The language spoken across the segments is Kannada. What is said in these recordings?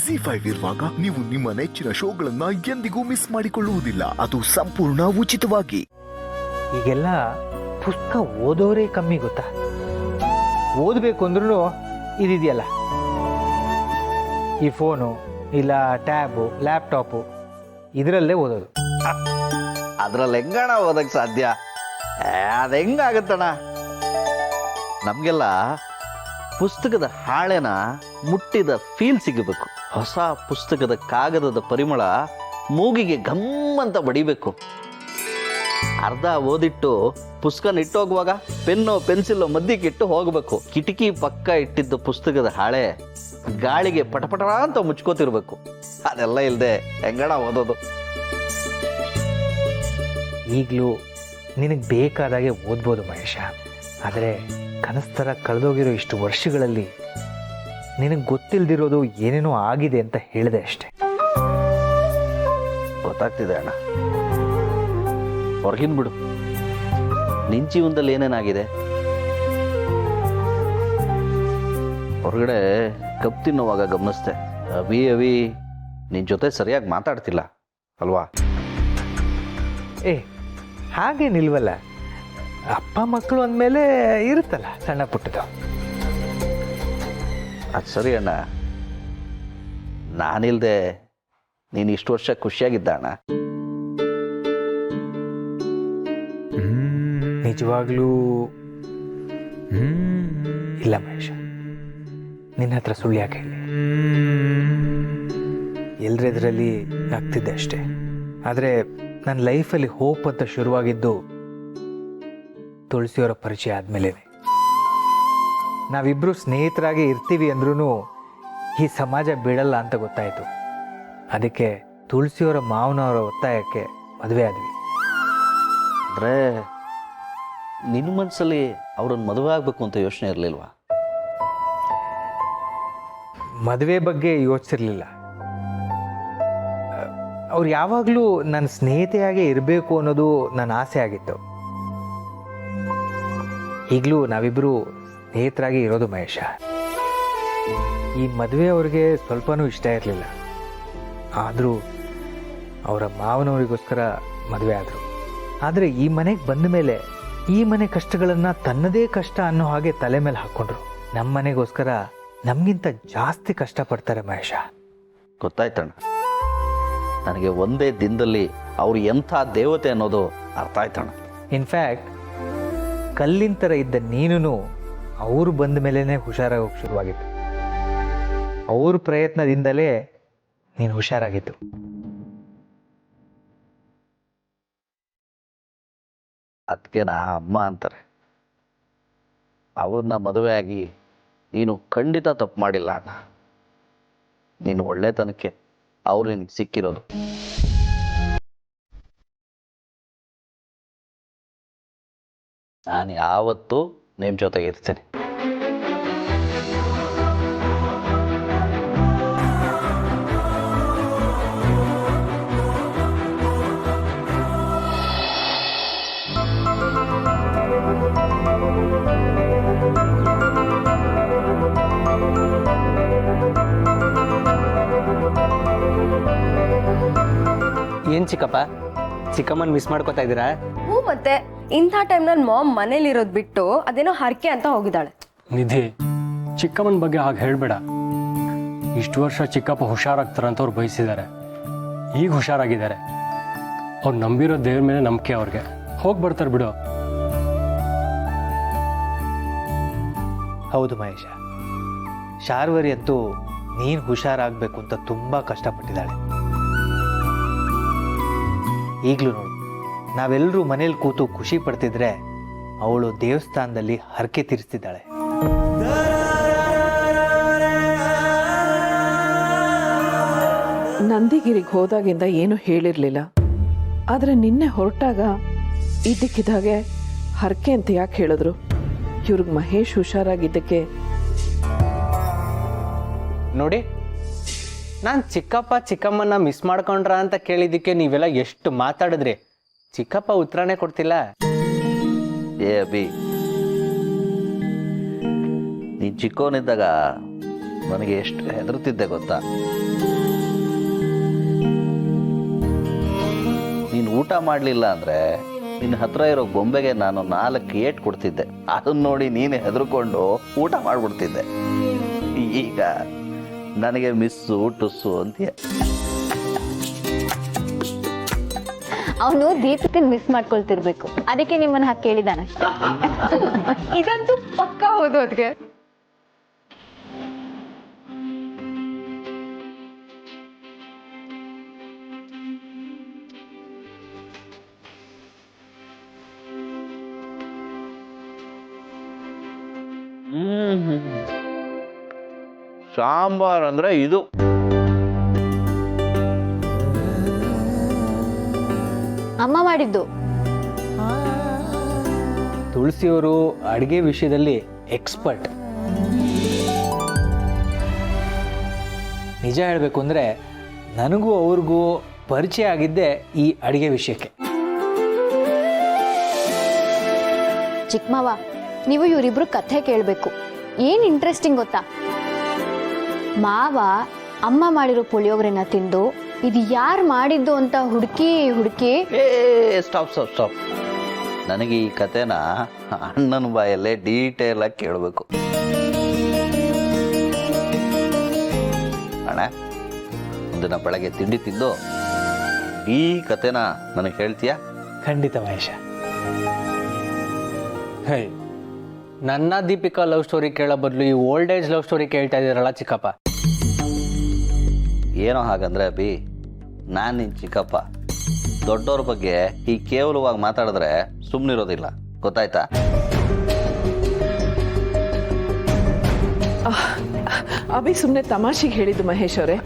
ಜಿ5 ಇರುವಾಗ ನೀವು ನಿಮ್ಮ ನೆಚ್ಚಿನ ಶೋಗಳನ್ನ ಎಂದಿಗೂ ಮಿಸ್ ಮಾಡಿಕೊಳ್ಳುವುದಿಲ್ಲ. ಅದು ಸಂಪೂರ್ಣ ಉಚಿತವಾಗಿ. ಈಗೆಲ್ಲ ಪುಸ್ತಕ ಓದೋರೇ ಕಮ್ಮಿ ಗೊತ್ತಾ. ಓದಬೇಕು ಅಂದ್ರೂ ಇದಿದೆಯಲ್ಲ, ಈ ಫೋನು ಇಲ್ಲ ಟ್ಯಾಬು ಲ್ಯಾಪ್ಟಾಪು, ಇದರಲ್ಲೇ ಓದೋದು. ಅದ್ರಲ್ಲಿ ಹೆಂಗಣ ಓದಕ್ಕೆ ಸಾಧ್ಯ? ಅದು ಹೆಂಗಾಗತ್ತಣ? ನಮಗೆಲ್ಲ ಪುಸ್ತಕದ ಹಾಳೆನ ಮುಟ್ಟಿದ ಫೀಲ್ ಸಿಗಬೇಕು. ಹೊಸ ಪುಸ್ತಕದ ಕಾಗದದ ಪರಿಮಳ ಮೂಗಿಗೆ ಘಮ್ ಅಂತ ಬಡಿಬೇಕು. ಅರ್ಧ ಓದಿಟ್ಟು ಪುಸ್ತಕನ ಇಟ್ಟೋಗುವಾಗ ಪೆನ್ನು ಪೆನ್ಸಿಲ್ ಮಧ್ಯಕ್ಕಿಟ್ಟು ಹೋಗಬೇಕು. ಕಿಟಕಿ ಪಕ್ಕ ಇಟ್ಟಿದ್ದ ಪುಸ್ತಕದ ಹಾಳೆ ಗಾಳಿಗೆ ಪಟಪಟ ಅಂತ ಮುಚ್ಕೋತಿರ್ಬೇಕು. ಅದೆಲ್ಲ ಇಲ್ಲದೆ ಹೆಂಗಣ ಓದೋದು? ಈಗಲೂ ನಿನಗೆ ಬೇಕಾದಾಗೆ ಓದ್ಬೋದು ಮಹೇಶ. ಆದರೆ ಕನಸ್ತರ ಕಳೆದೋಗಿರೋ ಇಷ್ಟು ವರ್ಷಗಳಲ್ಲಿ ನಿನಗೆ ಗೊತ್ತಿಲ್ಲದಿರೋದು ಏನೇನೋ ಆಗಿದೆ ಅಂತ ಹೇಳಿದೆ ಅಷ್ಟೆ. ಗೊತ್ತಾಗ್ತಿದೆ ಅಣ್ಣ. ಹೊರಗಿನ ಬಿಡು, ನಿನ್ ಜೀವನದಲ್ಲಿ ಏನೇನಾಗಿದೆ? ಹೊರಗಡೆ ಕಪ್ ತಿನ್ನುವಾಗ ಗಮನಿಸ್ದೆ, ಅವಿ ನಿನ್ ಜೊತೆ ಸರಿಯಾಗಿ ಮಾತಾಡ್ತಿಲ್ಲ ಅಲ್ವಾ? ಹಾಗೇನಿಲ್ವಲ್ಲ, ಅಪ್ಪ ಮಕ್ಕಳು ಅಂದಮೇಲೆ ಇರುತ್ತಲ್ಲ ಸಣ್ಣ ಪುಟ್ಟದು. ಅದು ಸರಿ ಅಣ್ಣ. ನಾನಿಲ್ದೆ ನೀನು ಇಷ್ಟು ವರ್ಷ ಖುಷಿಯಾಗಿದ್ದ ಅಣ್ಣ? ನಿಜವಾಗ್ಲೂ ಇಲ್ಲ ಮಹೇಶ, ನಿನ್ನ ಹತ್ರ ಸುಳ್ಳು ಯಾಕೆ ಹೇಳಿ? ಎಲ್ರೆದ್ರಲ್ಲಿ ಆಗ್ತಿದ್ದೆ ಅಷ್ಟೆ. ಆದರೆ ನನ್ನ ಲೈಫಲ್ಲಿ ಹೋಪ್ ಅಂತ ಶುರುವಾಗಿದ್ದು ತುಳಸಿಯವರ ಪರಿಚಯ ಆದಮೇಲೆ. ನಾವಿಬ್ಬರು ಸ್ನೇಹಿತರಾಗಿ ಇರ್ತೀವಿ ಅಂದ್ರೂ ಈ ಸಮಾಜ ಬಿಡಲ್ಲ ಅಂತ ಗೊತ್ತಾಯಿತು. ಅದಕ್ಕೆ ತುಳಸಿಯವರ ಮಾವನವರ ಒತ್ತಾಯಕ್ಕೆ ಮದುವೆ ಆದ್ವಿ. ಅಂದರೆ ನಿನ್ನ ಮನಸ್ಸಲ್ಲಿ ಅವ್ರನ್ನ ಮದುವೆ ಆಗಬೇಕು ಅಂತ ಯೋಚನೆ ಇರಲಿಲ್ವಾ? ಮದುವೆ ಬಗ್ಗೆ ಯೋಚಿಸಿರ್ಲಿಲ್ಲ. ಅವ್ರು ಯಾವಾಗಲೂ ನನ್ನ ಸ್ನೇಹಿತೆಯಾಗೇ ಇರಬೇಕು ಅನ್ನೋದು ನನ್ನ ಆಸೆ ಆಗಿತ್ತು. ಈಗಲೂ ನಾವಿಬ್ಬರು ಸ್ನೇಹಿತರಾಗಿ ಇರೋದು ಮಹೇಶ. ಈ ಮದುವೆ ಅವ್ರಿಗೆ ಸ್ವಲ್ಪನೂ ಇಷ್ಟ ಇರಲಿಲ್ಲ. ಆದರೂ ಅವರ ಮಾವನವರಿಗೋಸ್ಕರ ಮದುವೆ ಆದರು. ಆದರೆ ಈ ಮನೆಗೆ ಬಂದ ಮೇಲೆ ಈ ಮನೆ ಕಷ್ಟಗಳನ್ನು ತನ್ನದೇ ಕಷ್ಟ ಅನ್ನೋ ಹಾಗೆ ತಲೆ ಮೇಲೆ ಹಾಕ್ಕೊಂಡ್ರು. ನಮ್ಮ ಮನೆಗೋಸ್ಕರ ನಮಗಿಂತ ಜಾಸ್ತಿ ಕಷ್ಟಪಡ್ತಾರೆ ಮಹೇಶ. ಗೊತ್ತಾಯ್ತಣ್ಣ. ನನಗೆ ಒಂದೇ ದಿನದಲ್ಲಿ ಅವ್ರು ಎಂಥ ದೇವತೆ ಅನ್ನೋದು ಅರ್ಥ ಆಯ್ತಣ್ಣ. ಇನ್ಫ್ಯಾಕ್ಟ್ ಕಲ್ಲಿನ ಥರ ಇದ್ದ ನೀನು ಅವರು ಬಂದ ಮೇಲೇ ಹುಷಾರಾಗೋಗಿ ಶುರುವಾಗಿತ್ತು. ಅವ್ರ ಪ್ರಯತ್ನದಿಂದಲೇ ನೀನು ಹುಷಾರಾಗಿತ್ತು. ಅದಕ್ಕೆ ಅಮ್ಮ ಅಂತಾರೆ, ಅವ್ರನ್ನ ಮದುವೆ ಆಗಿ ನೀನು ಖಂಡಿತ ತಪ್ಪು ಮಾಡಿಲ್ಲ ಅಣ್ಣ. ನೀನು ಒಳ್ಳೆತನಕ್ಕೆ ಅವ್ರು ನಿನಗೆ ಸಿಕ್ಕಿರೋದು. ನಾನು ಯಾವತ್ತೂ ನಿಮ್ಮ ಜೊತೆಗೆ ಇರ್ತೇನೆ. ಏನ್ ಚಿಕ್ಕಪ್ಪ, ಚಿಕ್ಕಮ್ಮನ್ ಮಿಸ್ ಮಾಡ್ಕೋತಾ ಇದ್ದೀರಾ? ಹ್ಞೂ, ಮತ್ತೆ ಇಂಥ ಟೈಮ್ನಲ್ಲಿ ಮಾಮ್ ಮನೇಲಿರೋದು ಬಿಟ್ಟು ಅದೇನೋ ಹರಕೆ ಅಂತ ಹೋಗಿದ್ದಾಳೆ. ನಿಧಿ, ಚಿಕ್ಕಮ್ಮನ ಬಗ್ಗೆ ಹಾಗೆ ಹೇಳಬೇಡ. ಇಷ್ಟು ವರ್ಷ ಚಿಕ್ಕಪ್ಪ ಹುಷಾರಾಗ್ತಾರಂತ ಅವ್ರು ಬಯಸಿದ್ದಾರೆ. ಈಗ ಹುಷಾರಾಗಿದ್ದಾರೆ. ಅವ್ರು ನಂಬಿರೋ ದೇವ್ರ ಮೇಲೆ ನಂಬಿಕೆ ಅವ್ರಿಗೆ. ಹೋಗಿ ಬರ್ತಾರೆ ಬಿಡು. ಹೌದು ಮಹೇಶ, ಶಾರ್ವರಿ ಅಂತೂ ನೀನು ಹುಷಾರಾಗಬೇಕು ಅಂತ ತುಂಬ ಕಷ್ಟಪಟ್ಟಿದ್ದಾಳೆ. ಈಗಲೂ ನೋಡು, ನಾವೆಲ್ಲರೂ ಮನೇಲಿ ಕೂತು ಖುಷಿ ಪಡ್ತಿದ್ರೆ ಅವಳು ದೇವಸ್ಥಾನದಲ್ಲಿ ಹರಕೆ ತೀರಿಸ್ತಿದ್ದಾಳೆ. ನಂದಿಗಿರಿಗೆ ಹೋದಾಗಿಂದ ಏನು ಹೇಳಿರಲಿಲ್ಲ. ಆದರೆ ನಿನ್ನೆ ಹೊರಟಾಗ ಇದ್ದಕ್ಕಿದ್ದಾಗೆ ಹರಕೆ ಅಂತ ಯಾಕೆ ಹೇಳಿದ್ರು? ಇವ್ರಿಗೆ ಮಹೇಶ್ ಹುಷಾರಾಗಿದ್ದಕ್ಕೆ. ನೋಡಿ, ನಾನು ಚಿಕ್ಕಪ್ಪ ಚಿಕ್ಕಮ್ಮನ್ನ ಮಿಸ್ ಮಾಡ್ಕೊಂಡ್ರ ಅಂತ ಕೇಳಿದ್ದಕ್ಕೆ ನೀವೆಲ್ಲ ಎಷ್ಟು ಮಾತಾಡಿದ್ರಿ. ಚಿಕ್ಕಪ್ಪ ಉತ್ತರನೇ ಕೊಡ್ತಿಲ್ಲ. ಏ ಅಭಿ, ನೀನು ಚಿಕ್ಕವನಿದ್ದಾಗ ನನಗೆ ಎಷ್ಟು ಹೆದರ್ತಿದ್ದೆ ಗೊತ್ತಾ. ನೀನು ಊಟ ಮಾಡಲಿಲ್ಲ ಅಂದರೆ ನಿನ್ನ ಹತ್ರ ಇರೋ ಗೊಂಬೆಗೆ ನಾನು 4 ಏಟ್ ಕೊಡ್ತಿದ್ದೆ. ಅದನ್ನ ನೋಡಿ ನೀನು ಹೆದರ್ಕೊಂಡು ಊಟ ಮಾಡಿಬಿಡ್ತಿದ್ದೆ. ಈಗ ನನಗೆ ಮಿಸ್ಸು ಟುಸ್ಸು ಅಂತೀಯ. ಅವನು ದೀಪಿಕನ್ ಮಿಸ್ ಮಾಡ್ಕೊಳ್ತಿರ್ಬೇಕು, ಅದಕ್ಕೆ ನಿಮ್ಮನ್ನ ಹಾಕಿ ಕೇಳಿದಾನಷ್ಟೇ. ಇದಂತೂ ಪಕ್ಕ ಹೌದು. ಅದಕ್ಕೆ ಸಾಂಬಾರ್ ಅಂದ್ರೆ ಇದು. ಅಮ್ಮ ಮಾಡಿದ್ದು. ತುಳಸಿಯವರು ಅಡುಗೆ ವಿಷಯದಲ್ಲಿ ಎಕ್ಸ್ಪರ್ಟ್. ನಿಜ ಹೇಳಬೇಕು ಅಂದರೆ ನನಗೂ ಅವ್ರಿಗೂ ಪರಿಚಯ ಆಗಿದ್ದೆ ಈ ಅಡುಗೆ ವಿಷಯಕ್ಕೆ. ಚಿಕ್ಕಮ್ಮವ, ನೀವು ಇವರಿಬ್ರು ಕಥೆ ಕೇಳಬೇಕು. ಏನು ಇಂಟ್ರೆಸ್ಟಿಂಗ್ ಗೊತ್ತಾ, ಮಾವ ಅಮ್ಮ ಮಾಡಿರೋ ಪುಳಿಯೋಗರೆನ ತಿಂದು ಇದು ಯಾರು ಮಾಡಿದ್ದು ಅಂತ ಹುಡುಕಿ ಸ್ಟಾಪ್. ನನಗೆ ಈ ಕಥೆನ ಅಣ್ಣನ ಬಾಯಲ್ಲೇ ಡೀಟೇಲ್ ಆಗಿ ಕೇಳಬೇಕು. ಅಣ್ಣ, ಒಂದಿನ ಬೆಳಗ್ಗೆ ತಿಂಡಿ ತಿಂದು ಈ ಕಥೆನ ನನಗೆ ಹೇಳ್ತೀಯಾ? ಖಂಡಿತ ಮಹೇಶ. ಹೇ, ನನ್ನ ದೀಪಿಕಾ ಲವ್ ಸ್ಟೋರಿ ಕೇಳೋ ಬದಲು ಈ ಓಲ್ಡ್ ಏಜ್ ಲವ್ ಸ್ಟೋರಿ ಕೇಳ್ತಾ ಇದ್ದೀರಲ್ಲ ಚಿಕ್ಕಪ್ಪ. ಏನೋ ಹಾಗಂದ್ರೆ ಅಭಿ, ನಾನು ನಿನ್ನ ಚಿಕ್ಕಪ್ಪ. ದೊಡ್ಡವ್ರ ಬಗ್ಗೆ ಈ ಕೇವಲವಾಗಿ ಮಾತಾಡಿದ್ರೆ ಸುಮ್ಮನಿರೋದಿಲ್ಲ, ಗೊತ್ತಾಯ್ತಾ? ಅಭಿ ಸುಮ್ಮನೆ ತಮಾಷೆಗೆ ಹೇಳಿದ್ದು ಮಹೇಶ್ ಅವರೇ.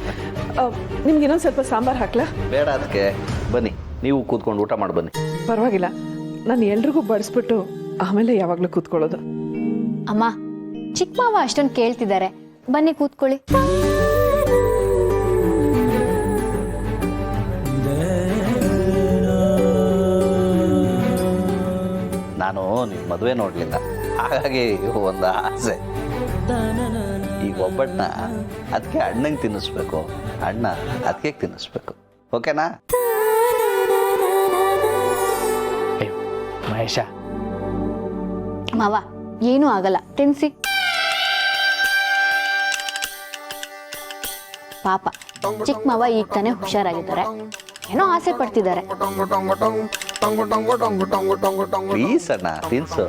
ನಿಮ್ಗೆ ಇನ್ನೊಂದು ಸ್ವಲ್ಪ ಸಾಂಬಾರು ಹಾಕ್ಲಾ? ಬೇಡ, ಅದಕ್ಕೆ ಬನ್ನಿ, ನೀವು ಕೂತ್ಕೊಂಡು ಊಟ ಮಾಡಿ ಬನ್ನಿ. ಪರವಾಗಿಲ್ಲ, ನಾನು ಎಲ್ರಿಗೂ ಬಡಿಸ್ಬಿಟ್ಟು ಆಮೇಲೆ ಯಾವಾಗಲೂ ಕೂತ್ಕೊಳ್ಳೋದು. ಅಮ್ಮ, ಚಿಕ್ಕಮ್ಮವ ಅಷ್ಟೊಂದು ಕೇಳ್ತಿದ್ದಾರೆ, ಬನ್ನಿ ಕೂತ್ಕೊಳ್ಳಿ. ನಾನು ನಿಮ್ಮ ಮದುವೆ ನೋಡಲಿಲ್ಲ, ಹಾಗಾಗಿ ಒಂದು ಆಸೆ. ಈಗ ಒಬ್ಬಟ್ಟನ್ನ ಅದಕ್ಕೆ ಅಣ್ಣಂಗೆ ತಿನ್ನಿಸ್ಬೇಕು, ಅಣ್ಣ ಅದಕ್ಕೆ ತಿನ್ನಿಸ್ಬೇಕು. ಓಕೆನಾ? ಮಹೇಶ, ಮಾವ ಏನೂ ಆಗಲ್ಲ, ತಿನ್ಸಿ. ಪಾಪ ಚಿಕ್ಕಮ್ಮವ ಈಗ ತಾನೇ ಹುಷಾರಾಗಿದ್ದಾರೆ, ಏನೋ ಆಸೆ ಪಡ್ತಿದ್ದಾರೆ. ಪ್ಲೀಸ್ ಅಣ್ಣ, ತಿನ್ಸು.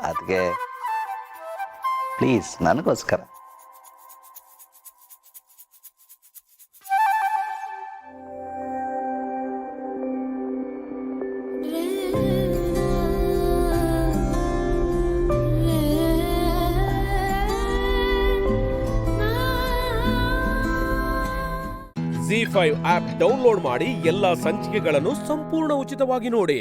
ಅದಕ್ಕೆ ಪ್ಲೀಸ್ ನನಗೋಸ್ಕರ. ZEE5 ಆಪ್ ಡೌನ್ಲೋಡ್ ಮಾಡಿ ಎಲ್ಲಾ ಸಂಚಿಕೆಗಳನ್ನು ಸಂಪೂರ್ಣ ಉಚಿತವಾಗಿ ನೋಡಿ.